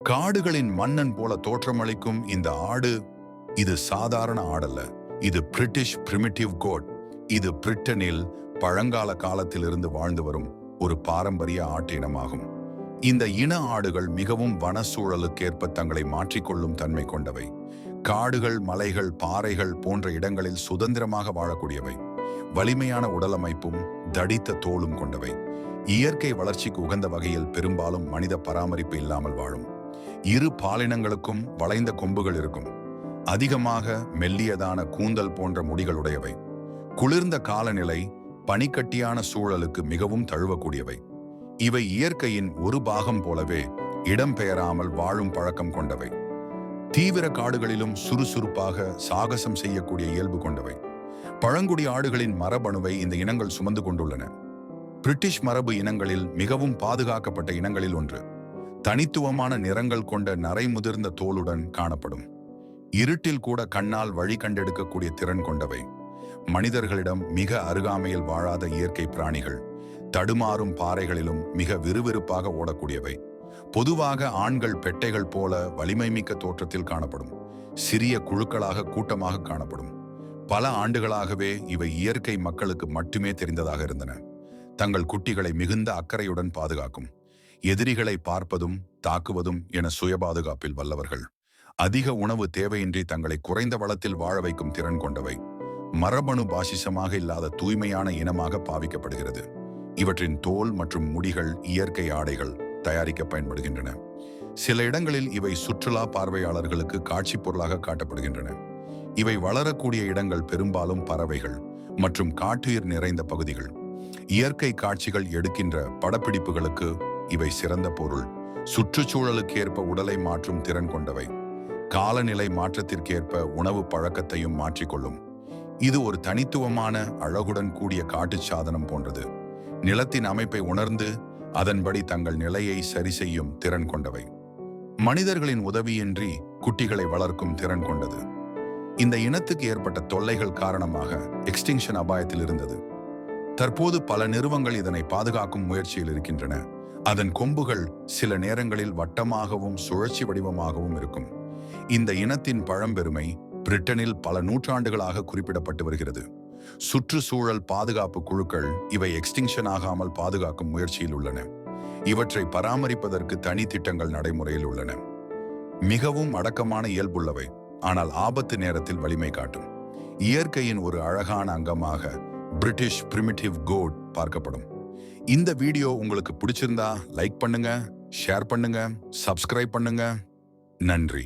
காடுகளின் மன்னன் போல தோற்றமளிக்கும் இந்த ஆடு இது சாதாரண ஆடல்ல. இது பிரிட்டிஷ் பிரிமிட்டிவ் கோட். இது பிரிட்டனில் பழங்கால காலத்திலிருந்து வாழ்ந்து வரும் ஒரு பாரம்பரிய ஆட்டு இனமாகும். இந்த இன ஆடுகள் மிகவும் வனச்சூழலுக்கேற்ப தங்களை மாற்றிக்கொள்ளும் தன்மை கொண்டவை. காடுகள், மலைகள், பாறைகள் போன்ற இடங்களில் சுதந்திரமாக வாழக்கூடியவை. வலிமையான உடலமைப்பும் தடித்த தோலும் கொண்டவை. இயற்கை வளர்ச்சிக்கு உகந்த வகையில் பெரும்பாலும் மனித பராமரிப்பு இல்லாமல் வாழும். இரு பாலினங்களுக்கும் வளைந்த கொம்புகள் இருக்கும். அதிகமாக மெல்லியதான கூந்தல் போன்ற முடிகளுடையவை. குளிர்ந்த காலநிலை, பனிக்கட்டியான சூழலுக்கு மிகவும் தழுவக்கூடியவை. இவை இயற்கையின் ஒரு பாகம் போலவே இடம்பெயராமல் வாழும் பழக்கம் கொண்டவை. தீவிர காடுகளிலும் சுறுசுறுப்பாக சாகசம் செய்யக்கூடிய இயல்பு கொண்டவை. பழங்குடி ஆடுகளின் மரபணுவை இந்த இனங்கள் சுமந்து கொண்டுள்ளன. பிரிட்டிஷ் மரபு இனங்களில் மிகவும் பாதுகாக்கப்பட்ட இனங்களில் ஒன்று. தனித்துவமான நிறங்கள் கொண்ட நரை முதிர்ந்த தோலுடன் காணப்படும். இருட்டில் கூட கண்ணால் வழி கண்டெடுக்கக்கூடிய திறன் கொண்டவை. மனிதர்களிடம் மிக அருகாமையில் வாழாத இயற்கை பிராணிகள். தடுமாறும் பாறைகளிலும் மிக விறுவிறுப்பாக ஓடக்கூடியவை. பொதுவாக ஆண்கள் பெட்டைகள் போல வலிமை மிக்க தோற்றத்தில் காணப்படும். சிறிய குழுக்களாக கூட்டமாக காணப்படும். பல ஆண்டுகளாகவே இவை இயற்கை மக்களுக்கு மட்டுமே தெரிந்ததாக இருந்தன. தங்கள் குட்டிகளை மிகுந்த அக்கறையுடன் பாதுகாக்கும். எதிரிகளை பார்ப்பதும் தாக்குவதும் என சுய பாதுகாப்பில் வல்லவர்கள். அதிக உணவு தேவையின்றி தங்களை குறைந்த வளத்தில் வாழ வைக்கும் திறன் கொண்டவை. மரபணு பாசிசமாக இல்லாத தூய்மையான இனமாக பாவிக்கப்படுகிறது. இவற்றின் தோல் மற்றும் முடிகள் இயற்கை ஆடைகள் தயாரிக்க பயன்படுகின்றன. சில இடங்களில் இவை சுற்றுலா பார்வையாளர்களுக்கு காட்சி பொருளாக காட்டப்படுகின்றன. இவை வளரக்கூடிய இடங்கள் பெரும்பாலும் பறவைகள் மற்றும் காட்டுயிர் நிறைந்த பகுதிகள். இயற்கை காட்சிகள் எடுக்கின்ற படப்பிடிப்புகளுக்கு இவை சிறந்த பொருள். சுற்றுச்சூழலுக்கு ஏற்ப உடலை மாற்றும் திறன் கொண்டவை. காலநிலை மாற்றத்திற்கேற்ப உணவு பழக்கத்தையும் மாற்றிக்கொள்ளும். இது ஒரு தனித்துவமான அழகுடன் கூடிய காட்டுச் சாதனம் போன்றது. நிலத்தின் அமைப்பை உணர்ந்து அதன்படி தங்கள் நிலையை சரி செய்யும் திறன் கொண்டவை. மனிதர்களின் உதவியின்றி குட்டிகளை வளர்க்கும் திறன் கொண்டது. இந்த இனத்துக்கு ஏற்பட்ட தொல்லைகள் காரணமாக எக்ஸ்டிங்ஷன் அபாயத்தில் இருந்தது. தற்போது பல நிறுவனங்கள் இதனை பாதுகாக்கும் முயற்சியில் இருக்கின்றன. அதன் கொம்புகள் சில நேரங்களில் வட்டமாகவும் சுழற்சி வடிவமாகவும் இருக்கும். இந்த இனத்தின் பழம்பெருமை பிரிட்டனில் பல நூற்றாண்டுகளாக குறிப்பிடப்பட்டு வருகிறது. சுற்றுச்சூழல் பாதுகாப்பு குழுக்கள் இவை எக்ஸ்டிங்ஷன் ஆகாமல் பாதுகாக்கும் முயற்சியில் உள்ளன. இவற்றை பராமரிப்பதற்கு தனி திட்டங்கள் நடைமுறையில் உள்ளன. மிகவும் அடக்கமான இயல்புள்ளவை, ஆனால் ஆபத்து நேரத்தில் வலிமை காட்டும். இயற்கையின் ஒரு அழகான அங்கமாக பிரிட்டிஷ் பிரிமிட்டிவ் கோட் பார்க்கப்படும். இந்த வீடியோ உங்களுக்கு பிடிச்சிருந்தா லைக் பண்ணுங்க, ஷேர் பண்ணுங்க, சப்ஸ்கிரைப் பண்ணுங்க. நன்றி.